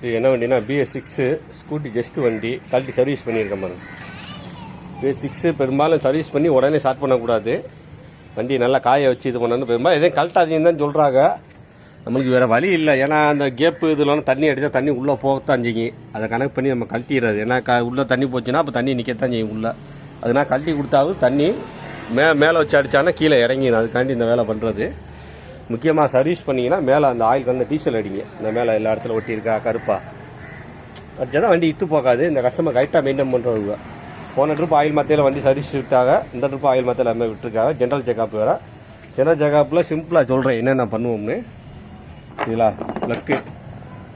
இது என்ன வண்டினா BS6 scooty just வண்டி கழட்டி சர்வீஸ் பண்ணியிருக்கேன் பாருங்க. BS6 பெரும்பாலும் சர்வீஸ் பண்ணி உடனே ஸ்டார்ட் பண்ணக்கூடாது. வண்டி நல்லா காய வச்சு இது பண்ணணும். பெரும்பாலும் எதையும் கழட்டாதீங்கன்னு தான் சொல்கிறாங்க. நம்மளுக்கு வேறு வழி இல்லை. ஏன்னா அந்த கேப்பு இதெல்லாம் தண்ணி அடித்தா தண்ணி உள்ளே போகத்தான் செய்யும். அதை கனெக்ட் பண்ணி நம்ம கழட்டிடுறது. ஏன்னா உள்ளே தண்ணி போச்சுன்னா அப்போ தண்ணி நிற்கத்தான் செய்யும் உள்ளே. அதனால் கழட்டி கொடுத்தாவது தண்ணி மேலே வச்சு அடித்தானா கீழே இறங்கிடும். அதுக்காண்டி இந்த வேலை பண்ணுறது. முக்கியமாக சர்வீஸ் பண்ணிங்கன்னா மேலே அந்த ஆயில் வந்து டீசல் அடிங்க. இந்த மேலே எல்லா இடத்துல ஒட்டியிருக்கா கருப்பாக அடிச்சா தான் வண்டி இட்டு போகாது. இந்த கஸ்டமர் கரெக்டாக மெயின்டைன் பண்ணுறவங்க. போன ட்ரிப் ஆயில் மாத்தையில் வண்டி சர்வீஸ் விட்டாங்க. இந்த ட்ரிப் ஆயில் மாத்தையில் எல்லாமே விட்டுருக்காங்க. ஜென்ரல் செக்அப் வேறு. ஜென்ரல் செக்அப்பில் சிம்பிளாக சொல்கிறேன் என்னென்ன பண்ணுவோம்னு. சரிங்களா?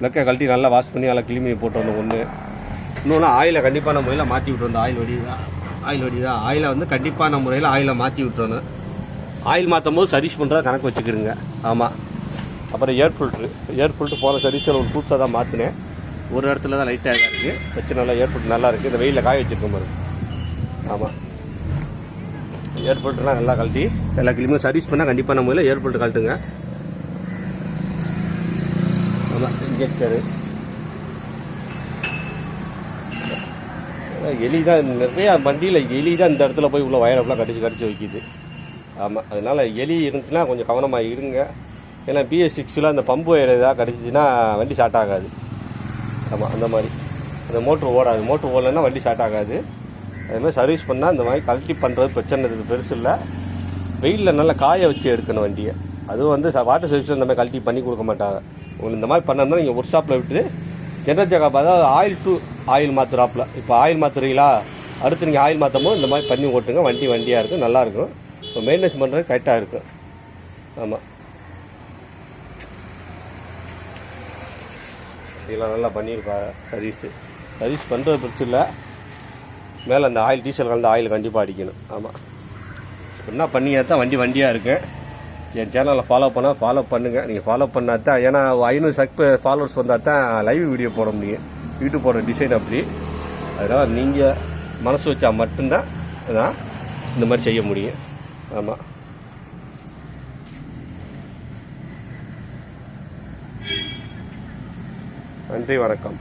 ப்ளக்கை கழட்டி நல்லா வாஷ் பண்ணி நல்லா கிளீன் பண்ணி போட்டு வந்தோம் ஒன்று. இன்னொன்று ஆயிலை கண்டிப்பான முறையில் மாற்றி விட்டு வந்தோம். ஆயில் வடிதான் ஆயிலை வந்து கண்டிப்பான முறையில் ஆயிலை மாற்றி விட்டுறணும். ஆயில் மாற்றும் போது சர்வீஸ் பண்ணுறத கணக்கு வச்சுக்கிறேங்க. ஆமாம். அப்புறம் ஏர் ஃபில்ட்ரு போன சர்வீஸில் ஒரு புதுசாக தான் மாற்றினேன். ஒரு இடத்துல தான் லைட்டாக இருக்குது. பிரச்சனை நல்லா ஏர் ஃபில்ட்ரு நல்லா இருக்குது. இந்த வெயிலில் காய வச்சுருக்கோம் பாருங்க. ஆமாம். ஏர் ஃபில்ட்ருலாம் நல்லா கழட்டி எல்லா கிளீனும் சர்வீஸ் பண்ணால் கண்டிப்பான முறையில் ஏர் ஃபில்ட்ரு கழட்டுங்க. ஆமாம். இன்ஜெக்டரு எலி தான் நிறையா வண்டியில் எலி தான் இந்த இடத்துல போய் உள்ள வயரப்பெலாம் கடிச்சு வைக்கிது. ஆமாம். அதனால் எலி இருந்துச்சுன்னா கொஞ்சம் கவனமாக இருங்க. ஏன்னா BS6 அந்த பம்பு வயர் ஏதாவது கடிச்சிச்சின்னா வண்டி ஸ்டார்ட் ஆகாது. ஆமாம். அந்த மாதிரி அந்த மோட்ரு ஓடாது. மோட்ரு ஓடலைன்னா வண்டி ஸ்டார்ட் ஆகாது. அதுமாதிரி சர்வீஸ் பண்ணால் இந்த மாதிரி கழட்டி பண்ணுறது பிரச்சனை இருக்குது. பெருசு இல்லை. வெயிலில் நல்லா காய வச்சு எடுக்கணும் வண்டியை. அதுவும் வந்து வாட்டர் சர்வீஸில் இந்த மாதிரி கழட்டி பண்ணி கொடுக்க மாட்டாங்க. உங்களுக்கு இந்த மாதிரி பண்ணணும்னா நீங்கள் ஒர்க் ஷாப்பில் விட்டு ஜென்ரல் செக்அப், அதாவது ஆயில் டு ஆயில் மாற்றுறாப்பில். இப்போ ஆயில் மாற்றுறீங்களா, அடுத்து நீங்கள் ஆயில் மாற்றும் போது இந்த மாதிரி பண்ணி ஓட்டுங்க. வண்டியாக இருக்கும், நல்லாயிருக்கும். இப்போ மெயின்டெனன்ஸ் பண்ணுறது கரெக்டாக இருக்கும். ஆமாம். இதெல்லாம் நல்லா பண்ணியிருப்பாங்க. சர்வீஸ் பண்ணுறது பிரச்சனை இல்லை. மேலே அந்த ஆயில் டீசல் கலந்து ஆயில் கண்டிப்பாக அடிக்கணும். ஆமாம். என்ன பண்ணியா தான் வண்டியாக இருக்கு. என் சேனலை ஃபாலோ பண்ணுங்கள். நீங்கள் ஃபாலோ பண்ணால் தான், ஏன்னா 500 ஃபாலோவர்ஸ் வந்தால் தான் லைவ் வீடியோ போட முடியும். யூடியூப் போடுற டிசைன் அப்படி. அதனால் நீங்கள் மனசு வச்சா மட்டும்தான் இந்த மாதிரி செய்ய முடியும். ஆமாம். நன்றி, வணக்கம்.